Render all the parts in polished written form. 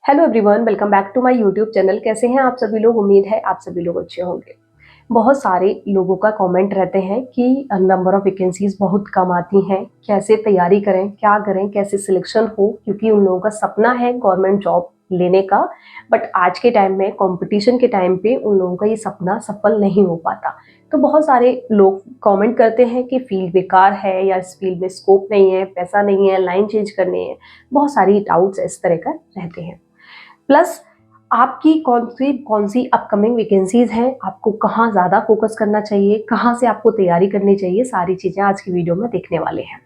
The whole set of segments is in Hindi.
Hello everyone, welcome back to my YouTube channel. कैसे हैं आप सभी लोग? उम्मीद है आप सभी लोग अच्छे होंगे। बहुत सारे लोगों का कमेंट रहते हैं कि नंबर ऑफ वैकेंसीज बहुत कम आती हैं, कैसे तैयारी करें, क्या करें, कैसे सिलेक्शन हो, क्योंकि उन लोगों का सपना है गवर्नमेंट जॉब लेने का। बट आज के टाइम में, कंपटीशन के टाइम पे उन लोगों का ये सपना सफल नहीं हो पाता। तो बहुत सारे लोग कमेंट करते हैं कि फील्ड बेकार है या इस फील्ड में स्कोप नहीं है, पैसा नहीं है, लाइन चेंज करनी है। बहुत सारी डाउट्स इस तरह का रहते हैं। प्लस आपकी कौन सी अपकमिंग वैकेंसीज हैं, आपको कहाँ ज़्यादा फोकस करना चाहिए, कहाँ से आपको तैयारी करनी चाहिए, सारी चीज़ें आज की वीडियो में देखने वाले हैं।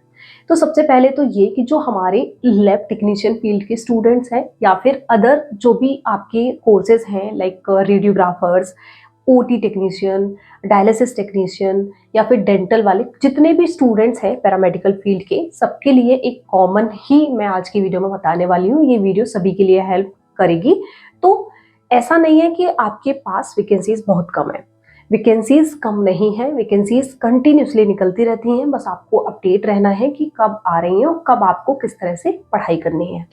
तो सबसे पहले तो ये कि जो हमारे लैब टेक्नीशियन फील्ड के स्टूडेंट्स हैं या फिर अदर जो भी आपके कोर्सेज हैं like radiographers, OT technician, dialysis technician या फिर डेंटल वाले जितने भी स्टूडेंट्स हैं पैरामेडिकल फील्ड के, सबके लिए एक कॉमन ही मैं आज की वीडियो में बताने वाली हूँ। ये वीडियो सभी के लिए हेल्प करेगी। तो ऐसा नहीं है कि आपके पास वैकेंसीज बहुत कम है, वैकेंसीज कम नहीं है, वैकेंसीज कंटिन्यूसली निकलती रहती हैं। बस आपको अपडेट रहना है कि कब आ रही हैं और कब आपको किस तरह से पढ़ाई करनी है।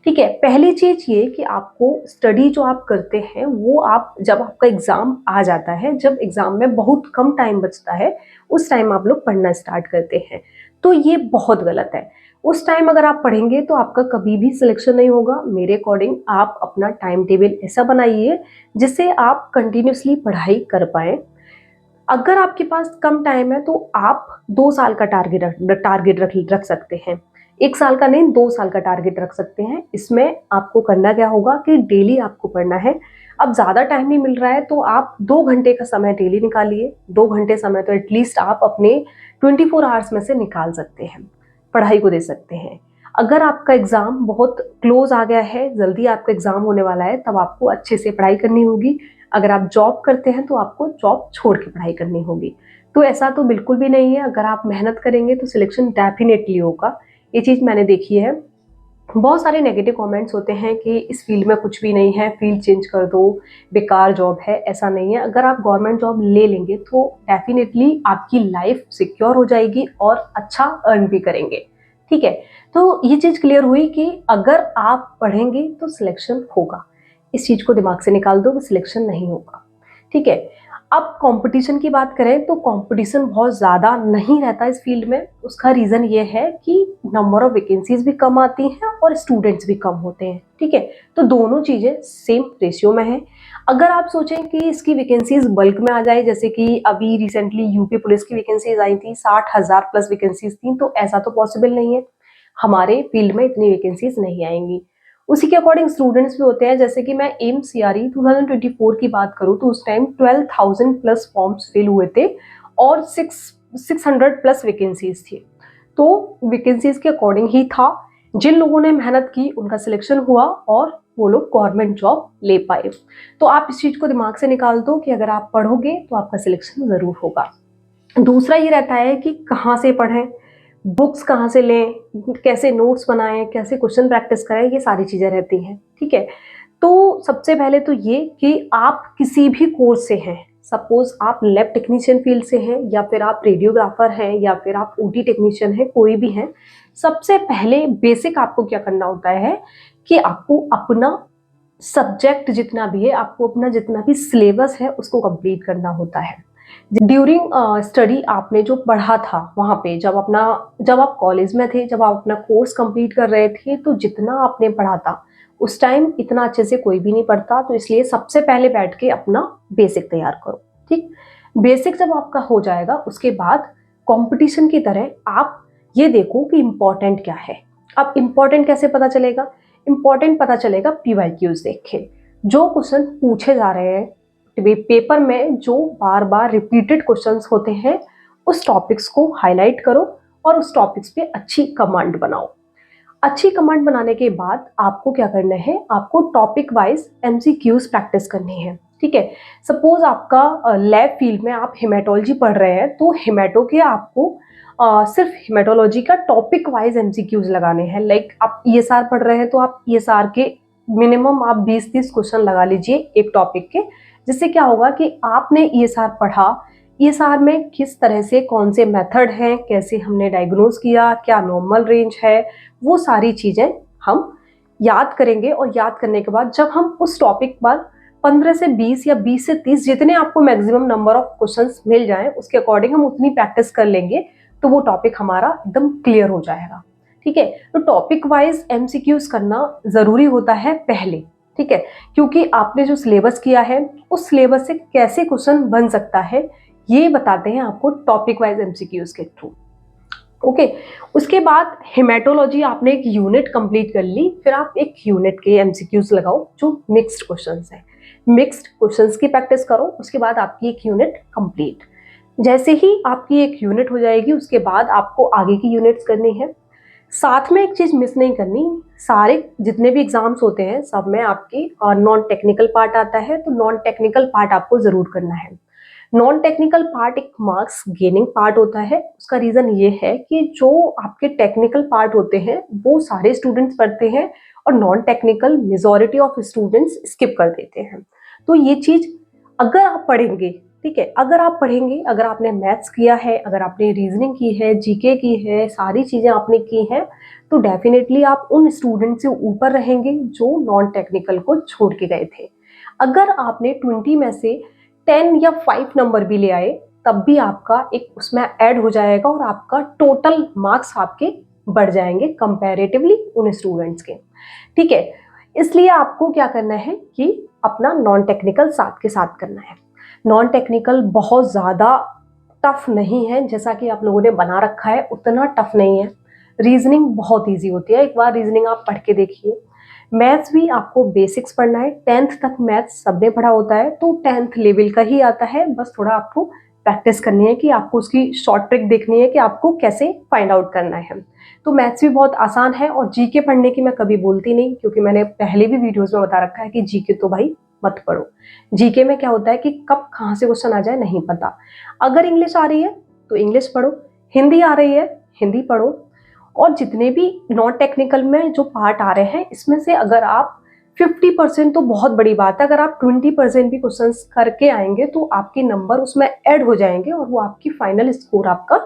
ठीक है, पहली चीज ये कि आपको स्टडी जो आप करते हैं वो आप जब आपका एग्जाम आ जाता है, जब एग्जाम में बहुत कम टाइम बचता है, उस टाइम आप लोग पढ़ना स्टार्ट करते हैं। तो ये बहुत गलत है। उस टाइम अगर आप पढ़ेंगे तो आपका कभी भी सिलेक्शन नहीं होगा। मेरे अकॉर्डिंग आप अपना टाइम टेबल ऐसा बनाइए जिससे आप कंटिन्यूसली पढ़ाई कर पाए। अगर आपके पास कम टाइम है तो आप 2 साल का टारगेट रख सकते हैं। 1 साल का नहीं, 2 साल का टारगेट रख सकते हैं। इसमें आपको करना क्या होगा कि डेली आपको पढ़ना है। अब ज़्यादा टाइम नहीं मिल रहा है तो आप 2 घंटे का समय डेली निकालिए। 2 घंटे समय तो एटलीस्ट आप अपने 24 आवर्स में से निकाल सकते हैं, पढ़ाई को दे सकते हैं। अगर आपका एग्ज़ाम बहुत क्लोज आ गया है, जल्दी आपका एग्ज़ाम होने वाला है, तब आपको अच्छे से पढ़ाई करनी होगी। अगर आप जॉब करते हैं तो आपको जॉब छोड़ के पढ़ाई करनी होगी। तो ऐसा तो बिल्कुल भी नहीं है। अगर आप मेहनत करेंगे तो सिलेक्शन डेफिनेटली होगा। ये चीज़ मैंने देखी है। बहुत सारे नेगेटिव कमेंट्स होते हैं कि इस फील्ड में कुछ भी नहीं है, फील्ड चेंज कर दो, बेकार जॉब है। ऐसा नहीं है। अगर आप गवर्नमेंट जॉब ले लेंगे तो डेफिनेटली आपकी लाइफ सिक्योर हो जाएगी और अच्छा अर्न भी करेंगे। ठीक है, तो ये चीज़ क्लियर हुई कि अगर आप पढ़ेंगे तो सिलेक्शन होगा। इस चीज़ को दिमाग से निकाल दो कि सिलेक्शन नहीं होगा। ठीक है, अब कंपटीशन की बात करें तो कंपटीशन बहुत ज़्यादा नहीं रहता इस फील्ड में। उसका रीज़न ये है कि नंबर ऑफ वैकेंसीज भी कम आती हैं और स्टूडेंट्स भी कम होते हैं। ठीक है, तो दोनों चीज़ें सेम रेशियो में है। अगर आप सोचें कि इसकी वैकेंसीज बल्क में आ जाए, जैसे कि अभी रिसेंटली यूपी पुलिस की वैकेंसीज आई थी, 60,000 प्लस वैकेंसीज थी, तो ऐसा तो पॉसिबल नहीं है। हमारे फील्ड में इतनी वैकेंसीज नहीं आएंगी। उसी के अकॉर्डिंग स्टूडेंट्स भी होते हैं। जैसे कि मैं एम सीआरई 2024 की बात करूँ तो उस टाइम 12,000 प्लस फॉर्म्स फिल हुए थे और 600 प्लस वैकेंसीज थी। तो वैकेंसीज के अकॉर्डिंग ही था। जिन लोगों ने मेहनत की उनका सिलेक्शन हुआ और वो लोग गवर्नमेंट जॉब ले पाए। तो आप इस चीज को दिमाग से निकाल दो कि अगर आप पढ़ोगे तो आपका सिलेक्शन जरूर होगा। दूसरा ये रहता है कि कहाँ से पढ़ें, बुक्स कहाँ से लें, कैसे नोट्स बनाएं, कैसे क्वेश्चन प्रैक्टिस करें, ये सारी चीज़ें रहती हैं। ठीक है, तो सबसे पहले तो ये कि आप किसी भी कोर्स से हैं, सपोज आप लैब टेक्नीशियन फील्ड से हैं या फिर आप रेडियोग्राफर हैं या फिर आप ओटी टेक्नीशियन हैं, कोई भी हैं, सबसे पहले बेसिक आपको क्या करना होता है कि आपको अपना सब्जेक्ट जितना भी है, आपको अपना जितना भी सिलेबस है उसको कंप्लीट करना होता है। ड्यूरिंग स्टडी आपने जो पढ़ा था वहाँ पे, जब आप कॉलेज में थे, जब आप अपना कोर्स कंप्लीट कर रहे थे, तो जितना आपने पढ़ा था उस टाइम इतना अच्छे से कोई भी नहीं पढ़ता। तो इसलिए सबसे पहले बैठ के अपना बेसिक तैयार करो। ठीक, बेसिक जब आपका हो जाएगा उसके बाद कंपटीशन की तरह आप ये देखो कि इम्पोर्टेंट क्या है। अब इम्पोर्टेंट कैसे पता चलेगा? इम्पोर्टेंट पता चलेगा पीवाईक्यूज देख के। जो क्वेश्चन पूछे जा रहे हैं पेपर में, जो बार बार रिपीटेड क्वेश्चंस होते हैं, उस टॉपिक्स को हाईलाइट करो और उस टॉपिक्स पे अच्छी कमांड बनाओ। अच्छी कमांड बनाने के बाद आपको क्या करना है, आपको टॉपिक वाइज एमसीक्यूज प्रैक्टिस करनी है। ठीक है, सपोज आपका लैब फील्ड में आप हेमेटोलॉजी पढ़ रहे हैं तो हेमेटो के आपको सिर्फ हेमेटोलॉजी का टॉपिक वाइज एमसीक्यूज लगाने हैं। लाइक आप ईएसआर पढ़ रहे हैं तो आप ईएसआर के मिनिमम आप 20-30 क्वेश्चन लगा लीजिए एक टॉपिक के। जिससे क्या होगा कि आपने ईएसआर पढ़ा, ईएसआर में किस तरह से कौन से मेथड हैं, कैसे हमने डायग्नोज किया, क्या नॉर्मल रेंज है, वो सारी चीज़ें हम याद करेंगे और याद करने के बाद जब हम उस टॉपिक पर 15 से 20 या 20 से 30 जितने आपको मैक्सिमम नंबर ऑफ क्वेश्चंस मिल जाएं उसके अकॉर्डिंग हम उतनी प्रैक्टिस कर लेंगे तो वो टॉपिक हमारा एकदम क्लियर हो जाएगा। ठीक है, तो टॉपिक वाइज एमसीक्यूज करना जरूरी होता है पहले। ठीक है, क्योंकि आपने जो सिलेबस किया है उस सिलेबस से कैसे क्वेश्चन बन सकता है ये बताते हैं आपको टॉपिक वाइज एमसीक्यूज के थ्रू। ओके, उसके बाद हेमेटोलॉजी आपने एक यूनिट कंप्लीट कर ली, फिर आप एक यूनिट के एमसीक्यूज लगाओ जो मिक्स्ड क्वेश्चंस है। मिक्स्ड क्वेश्चंस की प्रैक्टिस करो, उसके बाद आपकी एक यूनिट कंप्लीट। जैसे ही आपकी एक यूनिट हो जाएगी उसके बाद आपको आगे की यूनिट्स करनी है। साथ में एक चीज मिस नहीं करनी, सारे जितने भी एग्जाम्स होते हैं सब में आपकी नॉन टेक्निकल पार्ट आता है, तो नॉन टेक्निकल पार्ट आपको जरूर करना है। नॉन टेक्निकल पार्ट एक मार्क्स गेनिंग पार्ट होता है। उसका रीजन ये है कि जो आपके टेक्निकल पार्ट होते हैं वो सारे स्टूडेंट्स पढ़ते हैं और non technical majority of students skip कर देते हैं। तो ये चीज अगर आप पढ़ेंगे, ठीक है, अगर आप पढ़ेंगे, अगर आपने मैथ्स किया है, अगर आपने रीजनिंग की है, जीके की है, सारी चीजें आपने की हैं, तो डेफिनेटली आप उन स्टूडेंट से ऊपर रहेंगे जो नॉन टेक्निकल को छोड़ के गए थे। अगर आपने 20 में से 10 या 5 नंबर भी ले आए तब भी आपका एक उसमें ऐड हो जाएगा और आपका टोटल मार्क्स आपके बढ़ जाएंगे कंपैरेटिवली उन स्टूडेंट्स के। ठीक है, इसलिए आपको क्या करना है कि अपना नॉन टेक्निकल साथ के साथ करना है। नॉन टेक्निकल बहुत ज़्यादा टफ नहीं है, जैसा कि आप लोगों ने बना रखा है उतना टफ नहीं है। रीजनिंग बहुत इजी होती है, एक बार रीजनिंग आप पढ़ के देखिए। मैथ्स भी आपको बेसिक्स पढ़ना है, 10th तक मैथ्स सबने पढ़ा होता है तो 10th लेवल का ही आता है, बस थोड़ा आपको प्रैक्टिस करनी है कि आपको उसकी शॉर्ट ट्रिक देखनी है कि आपको कैसे फाइंड आउट करना है। तो मैथ्स भी बहुत आसान है और जीके पढ़ने की मैं कभी बोलती नहीं, क्योंकि मैंने पहले भी वीडियोस में बता रखा है कि जीके तो भाई मत पढ़ो। जीके में क्या होता है कि कब कहाँ से क्वेश्चन आ जाए नहीं पता। अगर इंग्लिश आ रही है तो इंग्लिश पढ़ो, हिंदी आ रही है हिंदी पढ़ो, और जितने भी नॉन टेक्निकल में जो पार्ट आ रहे हैं इसमें से अगर आप 50% तो बहुत बड़ी बात है, अगर आप 20% भी क्वेश्चंस करके आएंगे तो आपके नंबर उसमें ऐड हो जाएंगे और वो आपकी फाइनल स्कोर आपका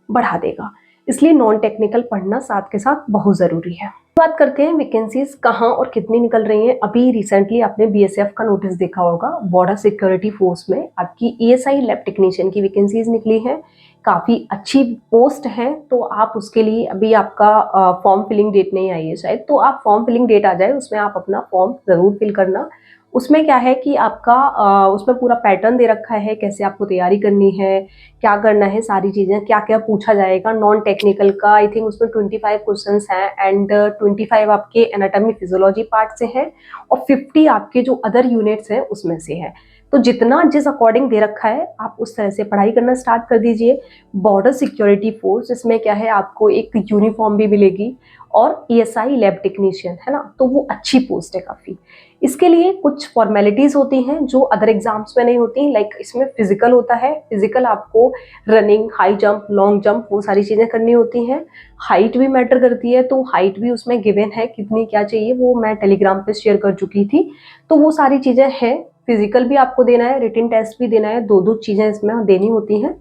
बढ़ा देगा। इसलिए नॉन टेक्निकल पढ़ना साथ के साथ बहुत जरूरी है। बात करते हैं वैकेंसीज कहाँ और कितनी निकल रही हैं। अभी रिसेंटली आपने बीएसएफ का नोटिस देखा होगा, बॉर्डर सिक्योरिटी फोर्स में आपकी ईएसआई लैब टेक्नीशियन की वैकेंसीज निकली हैं, काफ़ी अच्छी पोस्ट है। तो आप उसके लिए अभी आपका फॉर्म फिलिंग डेट नहीं आई है शायद, तो आप फॉर्म फिलिंग डेट आ जाए उसमें आप अपना फॉर्म ज़रूर फिल करना। उसमें क्या है कि आपका उसमें पूरा पैटर्न दे रखा है कैसे आपको तैयारी करनी है, क्या करना है, सारी चीज़ें क्या क्या पूछा जाएगा। नॉन टेक्निकल का आई थिंक उसमें 25 क्वेश्चंस हैं एंड 25 आपके एनाटॉमी फिजियोलॉजी पार्ट से हैं और 50 आपके जो अदर यूनिट्स हैं उसमें से है। तो जितना जिस अकॉर्डिंग दे रखा है आप उस तरह से पढ़ाई करना स्टार्ट कर दीजिए। बॉर्डर सिक्योरिटी फोर्स, इसमें क्या है आपको एक यूनिफॉर्म भी मिलेगी और ईएसआई लैब टेक्नीशियन है ना, तो वो अच्छी पोस्ट है काफ़ी। इसके लिए कुछ फॉर्मेलिटीज़ होती हैं जो अदर एग्जाम्स में नहीं होती, लाइक इसमें फिजिकल होता है। फिजिकल आपको running, high jump, long jump, वो सारी चीज़ें करनी होती हैं। हाइट भी मैटर करती है, तो हाइट भी उसमें गिवन है कितनी क्या चाहिए, वो मैं टेलीग्राम पे शेयर कर चुकी थी। तो वो सारी चीज़ें हैं। फिजिकल भी आपको देना है, रिटन टेस्ट भी देना है, दो चीज़ें इसमें देनी होती हैं।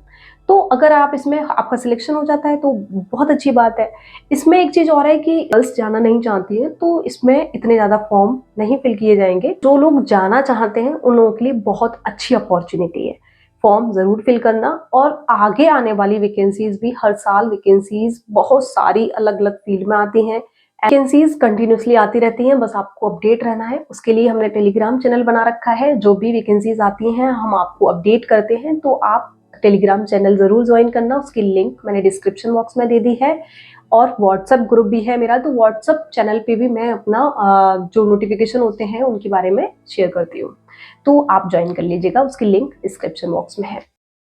तो अगर आप इसमें आपका सिलेक्शन हो जाता है तो बहुत अच्छी बात है। इसमें एक चीज़ और है कि गर्ल्स जाना नहीं चाहती है तो इसमें इतने ज़्यादा फॉर्म नहीं फिल किए जाएंगे। जो लोग जाना चाहते हैं उन लोगों के लिए बहुत अच्छी अपॉर्चुनिटी है, फॉर्म ज़रूर फिल करना। और आगे आने वाली वैकेंसीज भी, हर साल वैकेंसीज बहुत सारी अलग अलग फील्ड में आती हैं, वैकेंसीज कंटिन्यूसली आती रहती हैं, बस आपको अपडेट रहना है। उसके लिए हमने टेलीग्राम चैनल बना रखा है, जो भी वैकेंसीज आती हैं हम आपको अपडेट करते हैं, तो आप टेलीग्राम चैनल जरूर ज्वाइन करना। उसकी लिंक मैंने डिस्क्रिप्शन बॉक्स में दे दी है और व्हाट्सएप ग्रुप भी है मेरा, तो व्हाट्सएप चैनल पे भी मैं अपना जो नोटिफिकेशन होते हैं उनके बारे में शेयर करती हूँ, तो आप ज्वाइन कर लीजिएगा। उसकी लिंक डिस्क्रिप्शन बॉक्स में है।